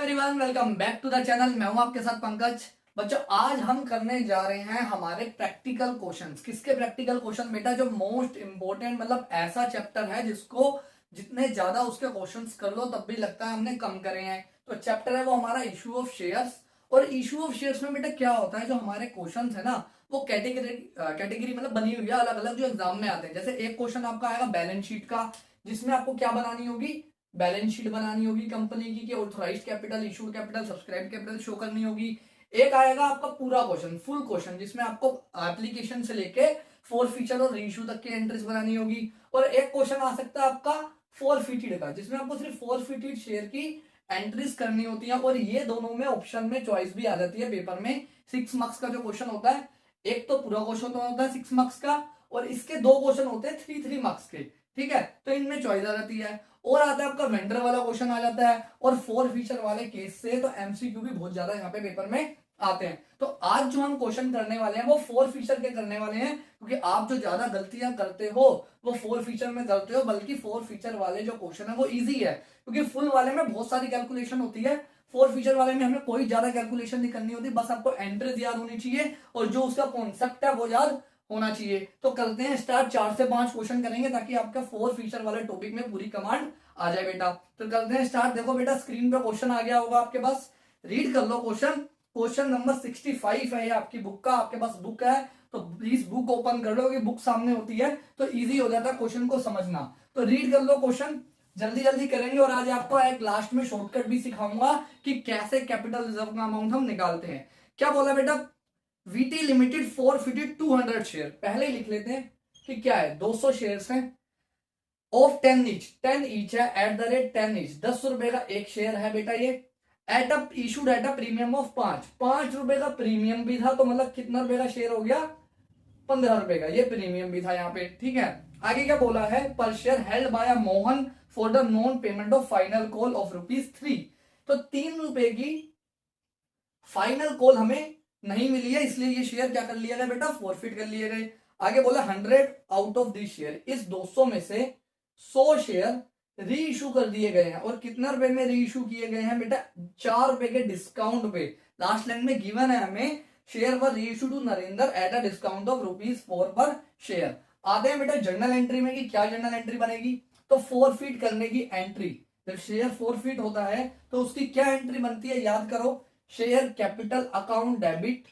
Everyone, welcome back to the channel. मैं हूं आपके साथ पंकज। बच्चों, आज हम करने जा रहे हैं हमारे प्रैक्टिकल क्वेश्चंस। किसके प्रैक्टिकल क्वेश्चन बेटा? जो मोस्ट इंपोर्टेंट, मतलब ऐसा चैप्टर है जिसको जितने ज्यादा उसके क्वेश्चंस कर लो तब भी लगता है हमने कम करे हैं। तो चैप्टर है वो हमारा इशू ऑफ शेयर्स। और इशू ऑफ शेयर्स में बेटा क्या होता है, जो हमारे क्वेश्चन है ना, वो कैटेगरी मतलब बनी हुई है अलग अलग, जो एग्जाम में आते हैं। जैसे एक क्वेश्चन आपका आएगा बैलेंस शीट का, जिसमें आपको क्या बनानी होगी? बैलेंस शीट बनानी होगी कंपनी की, कि authorised capital, issued capital, subscribe capital show करनी होगी। एक आएगा आपका पूरा क्वेश्चन, फुल क्वेश्चन, जिसमें आपको एप्लीकेशन से लेके फोर फीचर और रीइशू तक की एंट्रीज बनानी होगी। और एक क्वेश्चन आ सकता है आपका फोर फीटेड का, जिसमें आपको सिर्फ फोर फीटेड शेयर की एंट्रीज करनी होती है। और ये दोनों में ऑप्शन में चॉइस भी आ जाती है पेपर में। 6 मार्क्स का जो क्वेश्चन होता है, एक तो पूरा क्वेश्चन होता है 6 मार्क्स का, और इसके दो क्वेश्चन होते हैं 3 मार्क्स के। ठीक है, तो इनमें चॉइस आ जाती है। और आता है आपका वेंडर वाला क्वेश्चन आ जाता है, और फोर फीचर वाले केस से तो एमसीक्यू भी बहुत ज्यादा यहाँ पे पेपर में आते हैं। तो आज जो हम क्वेश्चन करने वाले हैं वो फोर फीचर के करने वाले हैं, क्योंकि आप जो ज्यादा गलतियां करते हो वो फोर फीचर में करते हो। बल्कि फोर फीचर वाले जो क्वेश्चन है वो इजी है, क्योंकि फुल वाले में बहुत सारी कैलकुलेशन होती है। फोर फीचर वाले में हमें कोई ज्यादा कैलकुलेशन नहीं करनी होती, बस आपको एंट्रीज याद होनी चाहिए और जो उसका कॉन्सेप्ट है वो याद होना चाहिए। तो करते हैं स्टार्ट। 4 से 5 क्वेश्चन करेंगे ताकि आपका फोर फीचर वाले टॉपिक में पूरी कमांड आ जाए बेटा। तो करते हैं स्टार्ट। देखो बेटा, स्क्रीन पे क्वेश्चन आ गया होगा आपके पास, रीड कर लो क्वेश्चन। क्वेश्चन नंबर 65 है ये आपकी बुक का। आपके पास बुक है तो प्लीज बुक ओपन कर लो, कि बुक सामने होती है तो इजी हो जाता है क्वेश्चन को समझना। तो रीड कर लो क्वेश्चन, जल्दी जल्दी करेंगे। और आज आपको एक लास्ट में शॉर्टकट भी सिखाऊंगा कि कैसे कैपिटल रिजर्व का अमाउंट हम निकालते हैं। क्या बोला बेटा? VT limited forfeited 200 share. पहले ही लिख लेते हैं कि क्या है, 200 शेयर्स हैं ऑफ 10 ईच। 10 ईच है, एट द रेट 10 ईच, 10 रुपए का एक शेयर है बेटा ये। At up issued at a premium of 5 रुपए का प्रीमियम भी था, तो मतलब कितना रुपए का शेयर हो गया? 15 रुपए का ये प्रीमियम भी था यहाँ पे। ठीक है, आगे क्या बोला है? पर share held by Mohan for the non payment of final call of ₹3। तो 3 रुपए की फाइनल कॉल हमें नहीं मिली है, इसलिए ये शेयर क्या कर लिया गया बेटा? फॉरफिट कर लिए गए। आगे बोला 100 आउट ऑफ दिस शेयर, इस 200 में से 100 शेयर री इशू कर दिए गए हैं। और कितना रुपए में री इशू किए गए हैं बेटा? 4 रुपए के डिस्काउंट पे। लास्ट लाइन में गिवन है हमें, share were reissue to Narendra at a discount of ₹4 per share. आते हैं बेटा जर्नल एंट्री में, कि क्या जर्नल एंट्री बनेगी? तो फॉरफिट करने की एंट्री। जब शेयर फॉरफिट होता है तो उसकी क्या एंट्री बनती है, याद करो। Share capital account debit.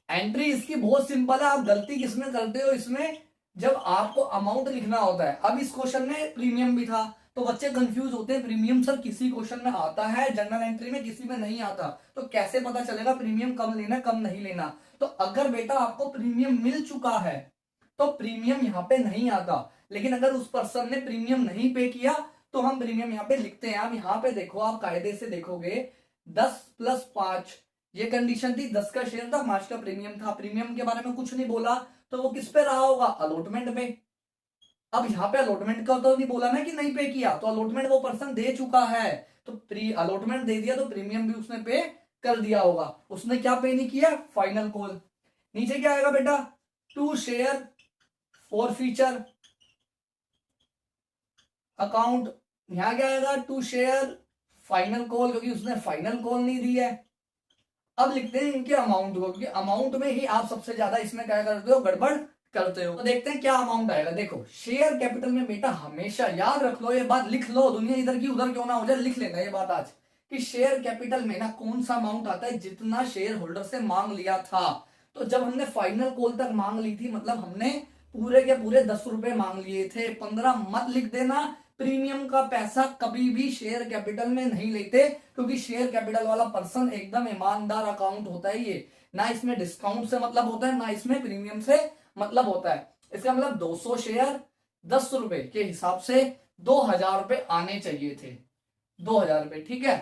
Entry इसकी बहुत सिंपल है। आप गलती किसमें करते हो इसमें? जब आपको अमाउंट लिखना होता है। अब इस क्वेश्चन में प्रीमियम भी था, तो बच्चे कंफ्यूज होते हैं, प्रीमियम सर किसी क्वेश्चन में आता है जनरल एंट्री में, किसी में नहीं आता, तो कैसे पता चलेगा प्रीमियम कम लेना कम नहीं लेना? तो अगर बेटा आपको प्रीमियम मिल चुका है तो प्रीमियम यहाँ पे नहीं आता। लेकिन अगर उस पर्सन ने प्रीमियम नहीं पे किया तो हम प्रीमियम यहाँ पे लिखते हैं। आप यहाँ पे देखो, आप कायदे से देखोगे, 10+5 ये कंडीशन थी। 10 का शेयर था, 5 का प्रीमियम था। प्रीमियम के बारे में कुछ नहीं बोला, तो वो किस पे रहा होगा? अलॉटमेंट पे। अब यहाँ पे अलॉटमेंट का तो नहीं बोला ना कि नहीं पे किया, तो अलॉटमेंट वो पर्सन दे चुका है, तो प्री अलॉटमेंट दे दिया तो प्रीमियम भी उसने पे कर दिया होगा। उसने क्या पे नहीं किया? Final call. नीचे क्या आएगा बेटा? To share forfeiture account. यहां क्या आएगा? टू शेयर फाइनल कॉल, क्योंकि उसने फाइनल कॉल नहीं दी है। अब लिखते हैं इनके अमाउंट को, क्योंकि अमाउंट में ही आप सबसे ज्यादा इसमें क्या करते हो? गड़बड़ करते हो। तो देखते हैं क्या अमाउंट आएगा। देखो, शेयर कैपिटल में बेटा हमेशा याद रख लो, ये बात लिख लो, दुनिया इधर की उधर क्यों ना हो जाए, लिख लेना ये बात आज, कि शेयर कैपिटल में ना कौन सा अमाउंट आता है? जितना शेयर होल्डर से मांग लिया था। तो जब हमने फाइनल कॉल तक मांग ली थी, मतलब हमने पूरे के पूरे 10 रुपए मांग लिए थे। 15 मत लिख देना। प्रीमियम का पैसा कभी भी शेयर कैपिटल में नहीं लेते, क्योंकि शेयर कैपिटल वाला पर्सन एकदम ईमानदार अकाउंट होता है ये। ना इसमें डिस्काउंट से मतलब होता है, ना इसमें प्रीमियम से मतलब होता है। इसका मतलब 200 शेयर 10 रुपए के हिसाब से 2000 रुपए आने चाहिए थे। 2000 रुपए, ठीक है।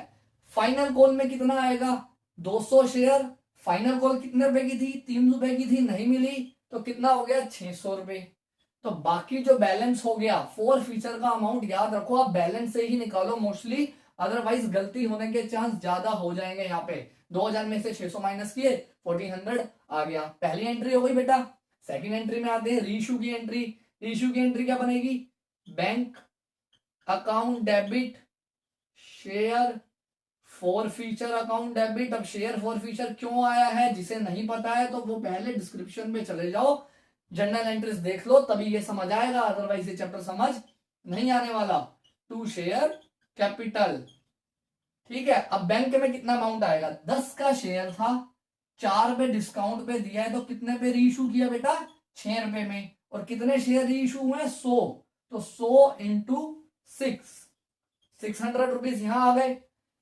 फाइनल कॉल में कितना आएगा? 200 शेयर। फाइनल कॉल कितने रुपए की थी? 3 रुपए की थी, नहीं मिली, तो कितना हो गया? 600 रुपए। तो बाकी जो बैलेंस हो गया, फोर फीचर का अमाउंट याद रखो, आप बैलेंस से ही निकालो मोस्टली, अदरवाइज गलती होने के चांस ज्यादा हो जाएंगे। यहाँ पे 2000 में से 600 माइनस किए, 1400 आ गया। पहली एंट्री हो गई बेटा। सेकंड एंट्री में आते हैं रीइशू की एंट्री। रीइशू की एंट्री क्या बनेगी? Bank account debit share forfeiture account debit. अब शेयर फॉर फ्यूचर क्यों आया है, जिसे नहीं पता है तो वो पहले डिस्क्रिप्शन में चले जाओ, जर्नल एंट्रीज देख लो, तभी ये समझ आएगा, अदरवाइज ये चैप्टर समझ नहीं आने वाला। टू शेयर कैपिटल, ठीक है। अब बैंक में कितना अमाउंट आएगा, 10 का शेयर था, 4 पे डिस्काउंट पे दिया है, तो कितने पे रीइशू किया बेटा, 6 रुपए में। और कितने शेयर रीइशू हुए, 100, तो 100 इंटू 600 रुपीज यहाँ आ गए।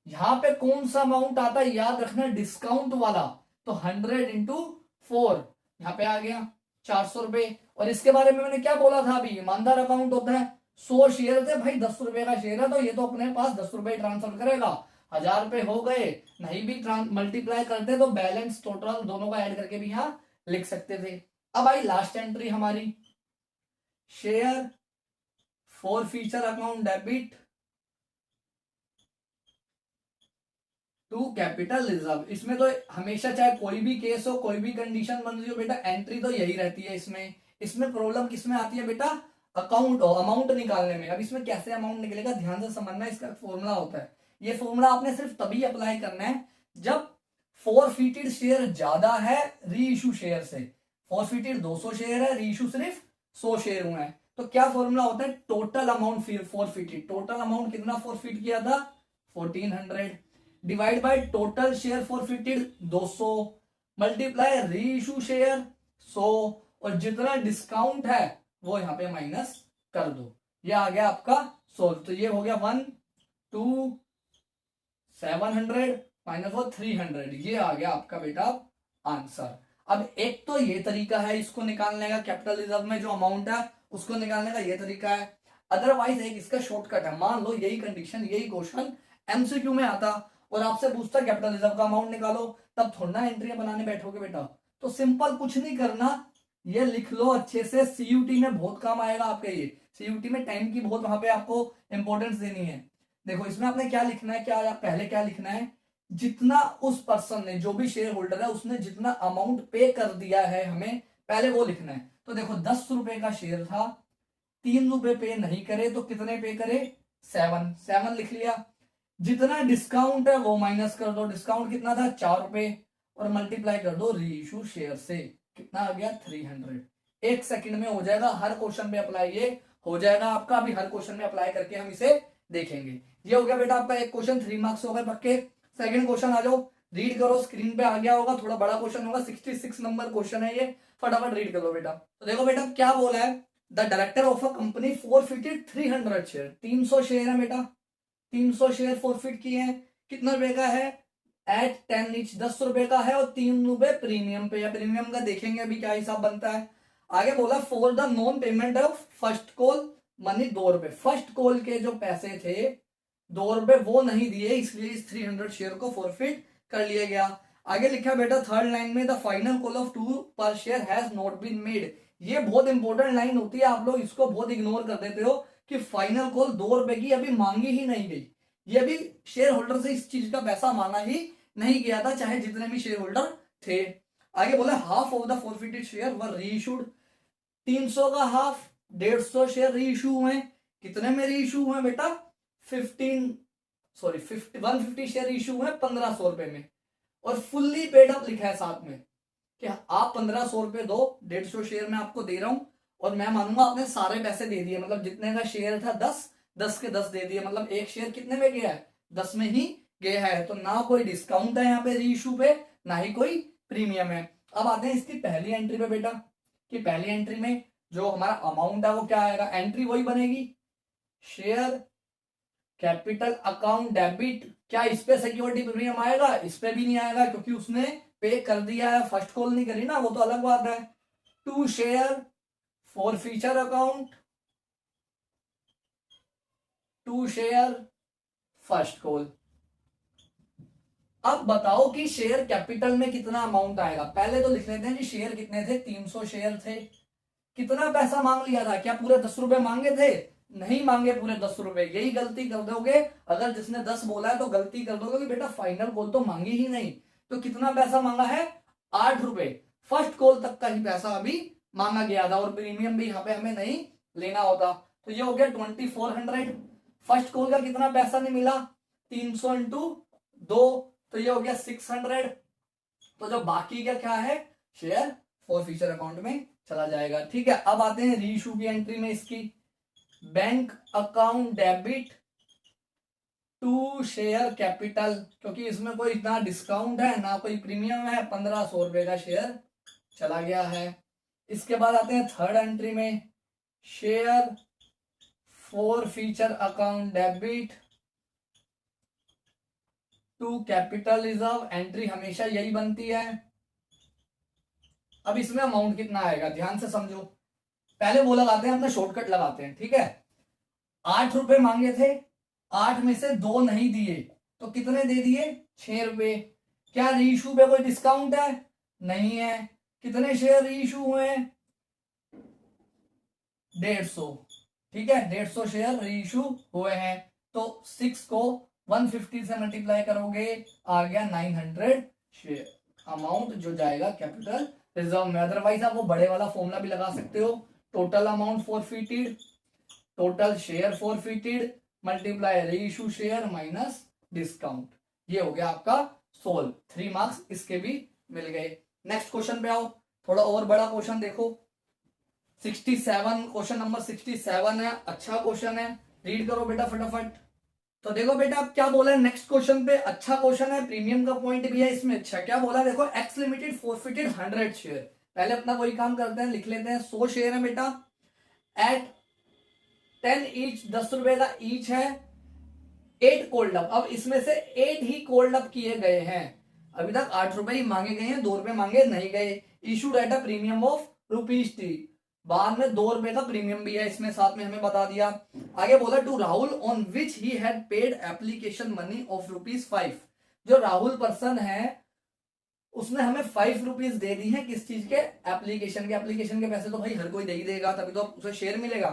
यहाँ पे कौन सा अमाउंट आता है याद रखना, डिस्काउंट वाला, तो 100 इंटू 4 यहाँ पे आ गया 400 रुपए। और इसके बारे में मैंने क्या बोला था अभी, ईमानदार अकाउंट होता है, 100 शेयर थे भाई, 10 रुपए का शेयर है, तो ये तो अपने पास 10 रुपए ट्रांसफर करेगा, 1000 रुपए हो गए। नहीं भी मल्टीप्लाई करते तो बैलेंस टोटल दोनों का ऐड करके भी यहाँ लिख सकते थे। अब आई लास्ट एंट्री हमारी, share forfeiture account debit to capital reserve. इसमें तो हमेशा चाहे कोई भी केस हो, कोई भी कंडीशन बन रही हो बेटा, एंट्री तो यही रहती है इसमें। इसमें प्रॉब्लम किसमें आती है बेटा, अकाउंट अमाउंट निकालने में। अब इसमें कैसे अमाउंट निकलेगा ध्यान से समझना, इसका फॉर्मूला होता है। ये फॉर्मूला आपने सिर्फ तभी अप्लाई करना है जब फॉरफिटेड शेयर ज्यादा है री इशू शेयर से। फॉरफिटेड 200 शेयर है, री इशू सिर्फ 100 शेयर हुए हैं, तो क्या फॉर्मूला होता है, total amount forfeited. Total amount कितना फॉरफिट किया था, 1400 divide by total share forfeited 200 multiply री इशू शेयर 100, और जितना डिस्काउंट है वो यहाँ पे माइनस कर दो, ये आ गया आपका 100। तो ये हो गया 1 2 700 माइनस वो 300, ये आ गया आपका बेटा आंसर। अब एक तो ये तरीका है इसको निकालने का, कैपिटल रिजर्व में जो अमाउंट है उसको निकालने का ये तरीका है। अदरवाइज एक इसका शॉर्टकट है, मान लो यही कंडीशन यही क्वेश्चन एमसीक्यू में आता और आपसे पूछता कैपिटल रिजर्व का अमाउंट निकालो, तब थोड़ा ना एंट्रियां बनाने बैठोगे बेटा। तो सिंपल कुछ नहीं करना, ये लिख लो अच्छे से, सीयूटी में बहुत काम आएगा आपके। ये सीयूटी में टाइम की बहुत वहां पे आपको इंपॉर्टेंस देनी है। देखो इसमें आपने क्या लिखना है, क्या पहले क्या लिखना है, जितना उस पर्सन ने, जो भी शेयर होल्डर है, उसने जितना अमाउंट पे कर दिया है हमें, पहले वो लिखना है। तो देखो 10 रुपए का शेयर था, 3 रुपए पे नहीं करे तो कितने पे करे, 7 लिख लिया। जितना डिस्काउंट है वो माइनस कर दो, डिस्काउंट कितना था 4 रुपए, और मल्टीप्लाई कर दो री इशू शेयर से, कितना आ गया 300। एक सेकंड में हो जाएगा, हर क्वेश्चन में अप्लाई ये हो जाएगा आपका। अभी हर क्वेश्चन में अप्लाई करके हम इसे देखेंगे। ये हो गया बेटा आपका एक क्वेश्चन, 3 मार्क्स हो गए पक्के। सेकंड क्वेश्चन आ जाओ, रीड करो, स्क्रीन पे आ गया होगा, थोड़ा बड़ा क्वेश्चन होगा, 66 नंबर क्वेश्चन है ये, फटाफट रीड कर लो बेटा। तो देखो बेटा क्या बोला है, the director of a company forfeited 300 share, 300 share है बेटा, 300 शेयर फॉरफिट किए हैं, कितना रुपए का है, एट 10 ईच, 10 रुपए का है, और 3 रुपए प्रीमियम पे, या प्रीमियम का देखेंगे अभी क्या हिसाब बनता है। आगे बोला for the non payment of first call money 2 रुपए, फर्स्ट कॉल के जो पैसे थे 2 रुपए वो नहीं दिए, इसलिए इस 300 शेयर को फॉरफिट कर लिया गया। आगे लिखा बेटा थर्ड लाइन में, the final call of 2 per share has not been made. ये बहुत इंपॉर्टेंट लाइन होती है, आप लोग इसको बहुत इग्नोर कर देते हो कि फाइनल कॉल 2 रुपए की अभी मांगी ही नहीं गई, ये भी शेयर होल्डर से इस चीज का पैसा मांगा ही नहीं गया था, चाहे जितने भी शेयर होल्डर थे। आगे बोला half of the forfeited share were reissued, 300 का हाफ 150 शेयर रीइशू हुए, कितने में रीइशू हुए बेटा 150 शेयर इशू हुए 1500 रुपए में, और फुल्ली पेड अप लिखा है साथ में कि आप 1500 रुपए दो, 150 शेयर मैं आपको दे रहा हूं, और मैं मानूंगा आपने सारे पैसे दे दिए, मतलब जितने का शेयर था 10 के 10 दे दिए, मतलब एक शेयर कितने में गया है 10 में ही गया है। तो ना कोई डिस्काउंट है यहाँ पे री इशू पे, ना ही कोई प्रीमियम है। अब आते हैं इसकी पहली एंट्री पे बेटा, कि पहली एंट्री में जो हमारा अमाउंट है वो क्या आएगा, एंट्री वही बनेगी, शेयर कैपिटल अकाउंट डेबिट। क्या इस पे सिक्योरिटी प्रीमियम आएगा, इस पे भी नहीं आएगा, क्योंकि उसने पे कर दिया है, फर्स्ट कॉल नहीं करी ना, वो तो अलग बात है। To share forfeiture account, to share first call. अब बताओ कि शेयर कैपिटल में कितना अमाउंट आएगा, पहले तो लिख लेते हैं कि शेयर कितने थे, 300 शेयर थे, कितना पैसा मांग लिया था, क्या पूरे 10 रुपए मांगे थे, नहीं मांगे पूरे 10 रुपए। यही गलती कर दोगे अगर जिसने 10 बोला है, तो गलती कर दोगे कि बेटा फाइनल कॉल तो मांगी ही नहीं। तो कितना पैसा मांगा है 8 रुपए, फर्स्ट कॉल तक का ही पैसा अभी मांगा गया था, और प्रीमियम भी यहाँ पे हमें नहीं लेना होता। तो ये हो गया 2400। फर्स्ट कॉल का कितना पैसा नहीं मिला, 300 इंटू 2, तो ये हो गया 600। तो जो बाकी का क्या है, शेयर फॉर फ्यूचर अकाउंट में चला जाएगा। ठीक है, अब आते हैं रीइशू की एंट्री में इसकी। Bank account debit to share capital, क्योंकि इसमें कोई इतना डिस्काउंट है ना कोई प्रीमियम है, 1500 रुपए का शेयर चला गया है। इसके बाद आते हैं थर्ड एंट्री में, share forfeiture account debit to capital reserve. Entry हमेशा यही बनती है। अब इसमें अमाउंट कितना आएगा, ध्यान से समझो। पहले वो लगाते हैं, अपना शॉर्टकट लगाते हैं। ठीक है, 8 रुपए मांगे थे, 8 में से 2 नहीं दिए, तो कितने दे दिए, 6 रुपए। क्या रीइशू पे कोई डिस्काउंट है, नहीं है। कितने शेयर रीइशू हुए, 150। ठीक है, 150 शेयर रीइशू हुए हैं। तो 6 को 150 से मल्टीप्लाई करोगे, आ गया 900 शेयर अमाउंट जो जाएगा कैपिटल रिजर्व में। अदरवाइज आप वो बड़े वाला फॉर्मूला भी लगा सकते हो, total amount forfeited, total share forfeited multiply reissue share minus discount. ये हो गया आपका सोल्व। 3 मार्क्स इसके भी मिल गए। नेक्स्ट क्वेश्चन पे आओ, थोड़ा और बड़ा क्वेश्चन देखो। 67, क्वेश्चन नंबर 67 है, अच्छा क्वेश्चन है, रीड करो बेटा फटाफट। तो देखो बेटा अब क्या बोला है नेक्स्ट क्वेश्चन पे, अच्छा क्वेश्चन है, प्रीमियम का पॉइंट भी है इसमें। अच्छा क्या बोला, देखो एक्स लिमिटेड फॉरफिटेड 100 शेयर। पहले अपना कोई काम करते हैं, लिख लेते हैं। 100 शेयर है बेटा, एट 10 ईच, 10 रुपए का ईच है, 8 कोल्ड अप। अब इसमें से 8 ही कोल्ड अप किए गए हैं। अभी तक 8 रुपए ही मांगे गए हैं, 2 रुपए मांगे नहीं गए। Issued at a premium of ₹3। बाद में 2 रुपए का प्रीमियम भी है इसमें, साथ में हमें बता दिया। आगे बोला to Rahul on which he had paid application money of ₹5। जो राहुल पर्सन है उसने हमें 5 रुपीज दे दी है, किस चीज के, एप्लीकेशन के। एप्लीकेशन के पैसे तो भाई हर कोई दे ही देगा, तभी तो उसे शेयर मिलेगा।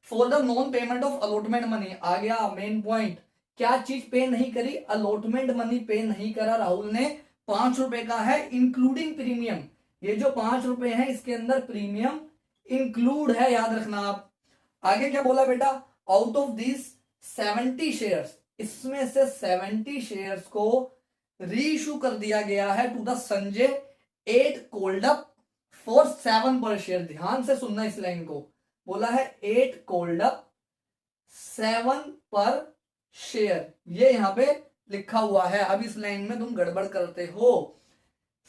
For the non payment of allotment money, आ गया मेन पॉइंट। क्या चीज पे नहीं करी, अलॉटमेंट मनी पे नहीं करा राहुल ने। 5 रुपए का है इंक्लूडिंग प्रीमियम। ये जो 5 रुपए है इसके अंदर प्रीमियम इंक्लूड है, याद रखना आप। आगे क्या बोला बेटा, आउट ऑफ दिस 70 शेयर्स, इसमें से 70 शेयर्स को रीइशू कर दिया गया है to the Sanjay 8 called up for 7 per share. ध्यान से सुनना इस लाइन को, बोला है 8 कोल्ड अप 7 पर शेयर, ये यहां पे लिखा हुआ है। अब इस लाइन में तुम गड़बड़ करते हो।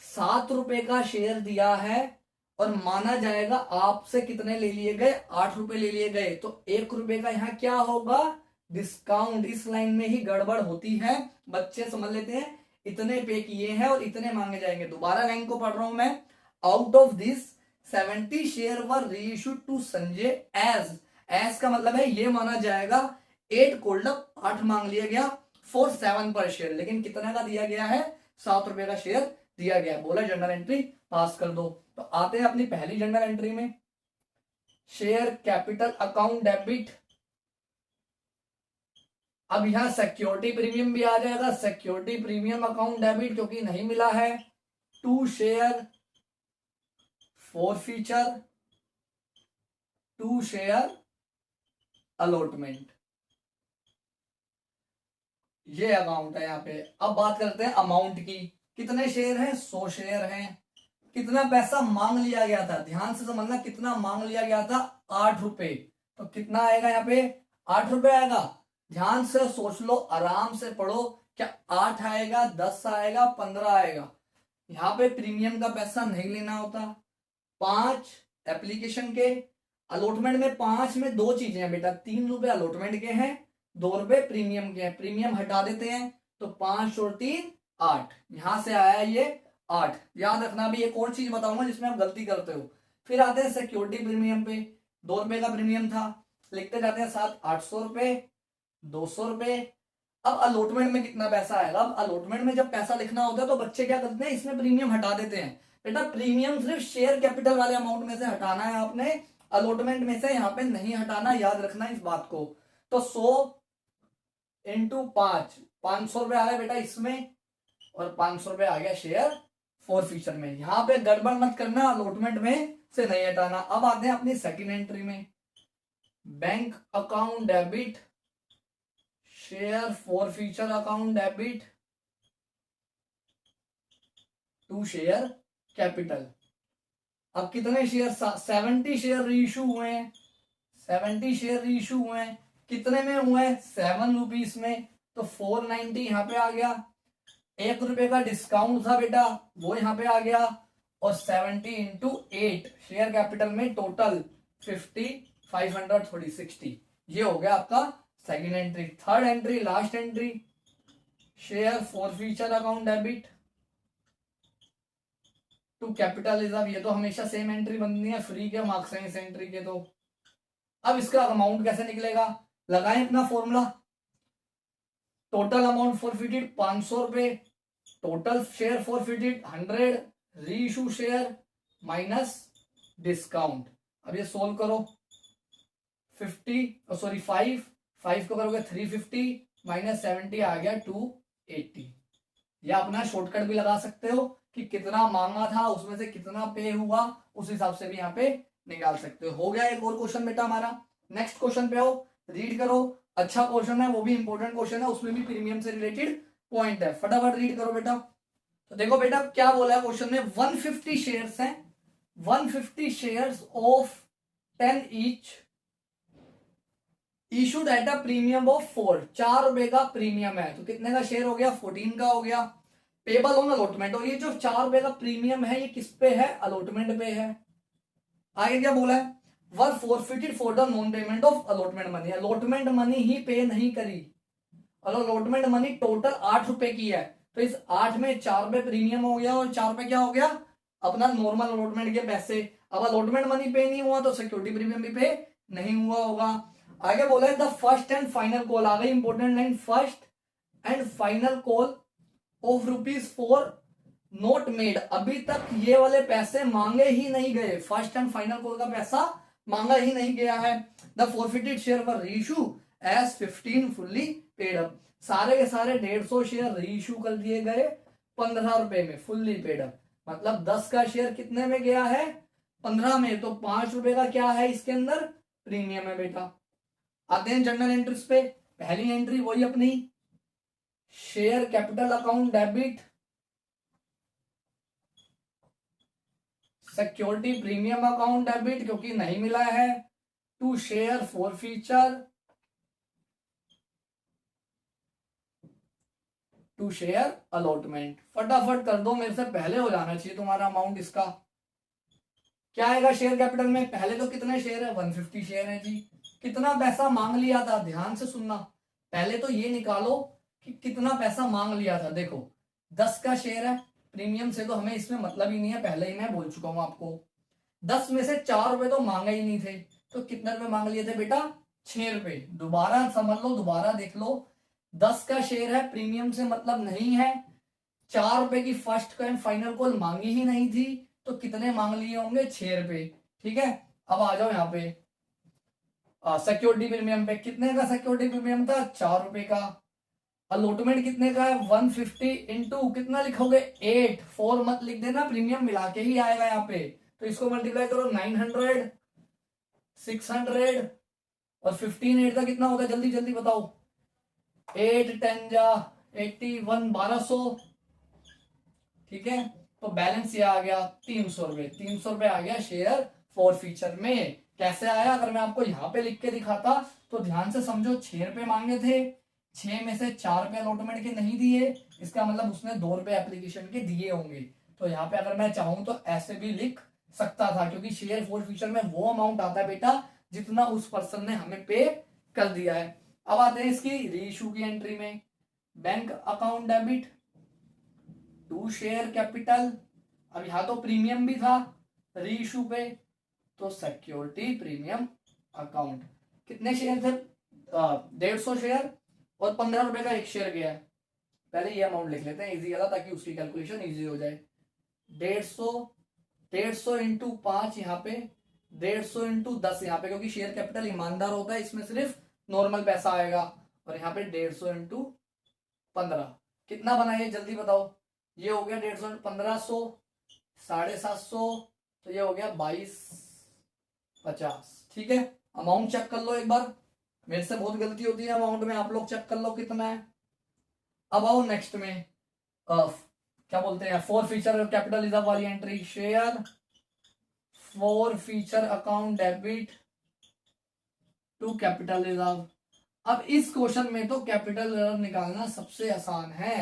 7 रुपए का शेयर दिया है और माना जाएगा आपसे कितने ले लिए गए, 8 रुपए ले लिए गए, तो 1 रुपए का यहां क्या होगा, डिस्काउंट। इस लाइन में ही गड़बड़ होती है, बच्चे समझ लेते हैं। इतने पे किए हैं और इतने मांगे जाएंगे। दोबारा लाइन को पढ़ रहा हूं मैं। Out of this 70 share were reissued to Sanjay as का मतलब है ये माना जाएगा 8 कोल्ड अप, 8 मांग लिया गया फॉर 7 पर शेयर, लेकिन कितने का दिया गया है, 7 रुपए का शेयर दिया गया। बोला जनरल एंट्री पास कर दो। तो आते हैं अपनी पहली जनरल एंट्री में, शेयर कैपिटल अकाउंट डेबिट। अब यहां सिक्योरिटी प्रीमियम भी आ जाएगा, सिक्योरिटी प्रीमियम अकाउंट डेबिट क्योंकि नहीं मिला है। To share forfeiture to share allotment, ये अकाउंट है यहाँ पे। अब बात करते हैं अमाउंट की। कितने शेयर हैं, 100 शेयर हैं। कितना पैसा मांग लिया गया था, ध्यान से समझना, कितना मांग लिया गया था, 8 रुपए। तो कितना आएगा यहाँ पे, 8 रुपए आएगा। ध्यान से सोच लो, आराम से पढ़ो। क्या 8 आएगा, 10 आएगा, 15 आएगा। यहाँ पे प्रीमियम का पैसा नहीं लेना होता। 5 एप्लीकेशन के, अलॉटमेंट में 5 में 2 चीजें हैं बेटा, 3 रुपए अलॉटमेंट के हैं, 2 रुपए प्रीमियम के हैं। प्रीमियम हटा देते हैं तो 5 और 3 8, यहां से आया ये 8। याद रखना भी, एक और चीज बताऊंगा जिसमें आप गलती करते हो। फिर आते हैं सिक्योरिटी प्रीमियम पे, 2 रुपए का प्रीमियम था, लिखते जाते हैं साथ 800 रुपए, 200 रुपए। अब अलॉटमेंट में कितना पैसा आएगा, अब अलॉटमेंट में जब पैसा लिखना होता है तो बच्चे क्या करते हैं, इसमें प्रीमियम हटा देते हैं। बेटा प्रीमियम सिर्फ शेयर कैपिटल वाले अमाउंट में से हटाना है आपने, अलॉटमेंट में से यहाँ पे नहीं हटाना, याद रखना इस बात को। तो 100 इंटू 5, 500 रुपए आ गया बेटा इसमें, और 500 रुपए आ गया शेयर फॉर फ्यूचर में। यहां पे गड़बड़ मत करना, अलॉटमेंट में से नहीं हटाना। अब आते हैं अपनी सेकंड एंट्री में, bank account debit share forfeiture account debit to share capital. अब कितने शेयर, 70 शेयर रीइश्यू हुए हैं, 70 शेयर रीइश्यू हुए हैं, कितने में हुए हैं, 7 रुपीज में, तो 490 यहाँ पे आ गया। 1 रुपए का डिस्काउंट था बेटा, वो यहाँ पे आ गया, और 70 इंटू 8 शेयर कैपिटल में टोटल 50, 500 थोड़ी 60। ये हो गया आपका second entry. Third entry, last entry, share forfeiture account debit to capital reserve. ये तो हमेशा सेम एंट्री बननी है, फ्री के मार्क्स हैं इस एंट्री के। तो अब इसका अमाउंट कैसे निकलेगा, लगाएं अपना फॉर्मूला। टोटल अमाउंट फॉरफिटेड 500 रुपए, टोटल शेयर फॉरफिटेड 100, री इशू शेयर माइनस डिस्काउंट। अब ये सोल्व करो, 5 को करोगे 350 माइनस 70 आ गया 280। या अपना शॉर्टकट भी लगा सकते हो कि कितना मांगा था उसमें से कितना पे हुआ, उस हिसाब से भी यहाँ पे निकाल सकते हो गया एक और क्वेश्चन बेटा हमारा। नेक्स्ट क्वेश्चन पे आओ, रीड करो, अच्छा क्वेश्चन है, वो भी इंपॉर्टेंट क्वेश्चन है, उसमें भी प्रीमियम से रिलेटेड पॉइंट है, फटाफट रीड करो बेटा। तो देखो बेटा क्या बोला है क्वेश्चन में, 150 शेयर्स हैं, 150 shares of 10 each issued at a premium of 4 रुपए का प्रीमियम है, तो कितने का शेयर हो गया, 14 का हो गया। पेबल ऑन अलॉटमेंट, और ये जो 4 रुपए का प्रीमियम है ये किस पे है, अलॉटमेंट पे है। आगे क्या बोला है, were forfeited for the non payment of allotment money, allotment money ही पे नहीं करी, और अलॉटमेंट मनी टोटल 8 रुपए की है, तो इस 8 में 4 रुपए प्रीमियम हो गया और 4 रुपए क्या हो गया, अपना नॉर्मल अलॉटमेंट के पैसे। अब अलॉटमेंट मनी पे नहीं हुआ तो सिक्योरिटी प्रीमियम भी पे नहीं हुआ होगा। आगे बोला है the first and final call, आ गई important line, first and final call of ₹4 not made, अभी तक ये वाले पैसे मांगे ही नहीं गए, फर्स्ट एंड फाइनल कॉल का पैसा मांगा ही नहीं गया है। The forfeited share were reissue as 15 fully paid up, सारे के सारे 150 शेयर रीइश्यू कर दिए गए 15 रुपए में फुल्ली पेड अप, मतलब 10 का शेयर कितने में गया है, 15 में, तो 5 रुपए का क्या है इसके अंदर, प्रीमियम है बेटा। आते हैं जनरल एंट्रीज पे, पहली एंट्री वही अपनी share capital account debit security premium account debit, क्योंकि नहीं मिला है, to share forfeiture to share allotment. फटाफट कर दो, मेरे से पहले हो जाना चाहिए तुम्हारा अमाउंट इसका। क्या आएगा शेयर कैपिटल में, पहले तो कितने शेयर है, 150 शेयर है जी, कितना पैसा मांग लिया था, ध्यान से सुनना, पहले तो ये निकालो कि कितना पैसा मांग लिया था। देखो 10 का शेयर है, प्रीमियम से तो हमें इसमें मतलब ही नहीं है, पहले ही मैं बोल चुका हूं आपको। 10 में से 4 रुपए तो मांगे ही नहीं थे, तो कितने रुपए मांग लिए थे बेटा, 6 रुपए। दोबारा समझ लो, दोबारा देख लो, 10 का शेयर है, प्रीमियम से मतलब नहीं है, 4 रुपए की फर्स्ट एंड फाइनल कॉल मांगी ही नहीं थी, तो कितने मांग लिए होंगे, 6 रुपए। ठीक है, अब आ जाओ यहाँ पे सिक्योरिटी प्रीमियम पे, कितने का सिक्योरिटी प्रीमियम था, 4 रुपए का। अलॉटमेंट कितने का है, 150 इंटू कितना लिखोगे, 8, 4 मत लिख देना, प्रीमियम मिला के ही आएगा यहाँ पे, तो इसको मल्टीप्लाई करो 900, 600 और 15 8 का कितना होगा, जल्दी जल्दी बताओ, 8 10 जा 81, 1200। ठीक है, तो बैलेंस ये आ गया 300 रुपए, 300 रुपए आ गया शेयर फॉर फीचर में। कैसे आया, अगर मैं आपको यहाँ पे लिख के दिखाता तो ध्यान से समझो, 6 रुपए मांगे थे, 6 में से 4 रुपए अलॉटमेंट के नहीं दिए, इसका मतलब उसने 2 रुपए एप्लीकेशन के दिए होंगे। तो यहाँ पे अगर मैं चाहूं तो ऐसे भी लिख सकता था, क्योंकि शेयर फॉर फ्यूचर में वो अमाउंट आता है बेटा जितना उस पर्सन ने हमें पे कर दिया है। अब आते हैं इसकी रीइश्यू की एंट्री में, bank account debit to share capital, अब यहाँ तो प्रीमियम भी था रीइश्यू पे, तो सिक्योरिटी प्रीमियम अकाउंट, कितने शेयर थे, 150 शेयर और 15 रुपए का एक शेयर गया है। पहले ये अमाउंट लिख लेते हैं, इजी वाला, ताकि उसकी कैलकुलेशन इजी हो जाए। 150 इंटू 5 यहाँ पे, 150 इंटू 10 यहाँ पे, क्योंकि शेयर कैपिटल ईमानदार होता है, इसमें सिर्फ नॉर्मल पैसा आएगा, और यहाँ पे 150 इंटू 15 कितना बना, ये जल्दी बताओ, ये हो गया 150 1500, 750, तो ये हो गया 2250। ठीक है, अमाउंट चेक कर लो एक बार, मेरे से बहुत गलती होती है अमाउंट में, आप लोग चेक कर लो कितना है। अब आओ नेक्स्ट में, क्या बोलते हैं, फोर फीचर कैपिटल रिजर्व वाली entry, share forfeiture account debit to capital reserve. अब इस क्वेश्चन में तो कैपिटल रिजर्व निकालना सबसे आसान है।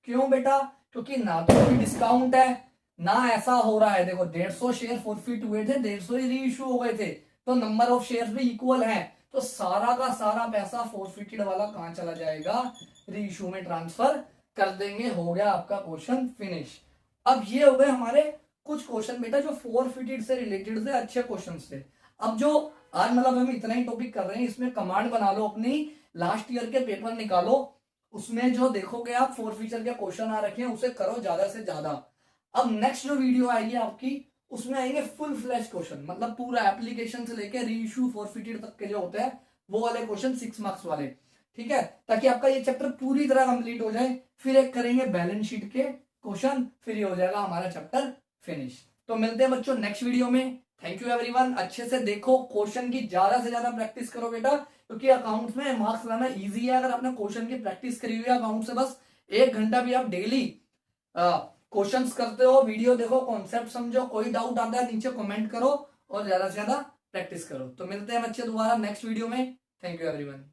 क्यों बेटा? क्योंकि ना तो कोई डिस्काउंट है, ना ऐसा हो रहा है, देखो 150 शेयर फॉरफिट हुए थे, 150 ही री इशू हो गए थे, तो नंबर ऑफ शेयर्स भी इक्वल है, तो सारा का सारा पैसा फॉरफिटेड वाला कहां चला जाएगा, री इशू में ट्रांसफर कर देंगे। हो गया आपका क्वेश्चन फिनिश। अब ये हो गए हमारे कुछ क्वेश्चन बेटा जो फॉरफिटेड से रिलेटेड थे, अच्छे क्वेश्चन थे। अब जो आज मतलब हम इतना ही टॉपिक कर रहे हैं, इसमें कमांड बना लो अपनी, लास्ट ईयर के पेपर निकालो, उसमें जो देखोगे आप फोर फीचर के क्वेश्चन आ रखे हैं उसे करो ज्यादा से ज्यादा। अब नेक्स्ट जो वीडियो आएगी आपकी, उसमें आएंगे फुल फ्लैश क्वेश्चन, मतलब पूरा एप्लीकेशन से लेके री इशू फॉरफिटेड तक के जो होते हैं वो वाले क्वेश्चन 6 मार्क्स वाले, ठीक है, ताकि आपका ये चैप्टर पूरी तरह कंप्लीट हो जाए। फिर एक करेंगे बैलेंस शीट के क्वेश्चन, फिर ये हो जाएगा हमारा चैप्टर फिनिश। तो मिलते हैं बच्चों नेक्स्ट वीडियो में। Thank you everyone. अच्छे से देखो, क्वेश्चन की ज्यादा से ज्यादा प्रैक्टिस करो बेटा, क्योंकि अकाउंट्स में मार्क्स लाना इजी है। अगर आपने क्वेश्चन की प्रैक्टिस करी हुई है अकाउंट से, बस 1 घंटा भी आप डेली क्वेश्चंस करते हो, वीडियो देखो, कॉन्सेप्ट समझो, कोई डाउट आता है नीचे कमेंट करो और ज्यादा से ज्यादा प्रैक्टिस करो। तो मिलते हैं बच्चे दोबारा नेक्स्ट वीडियो में। Thank you everyone.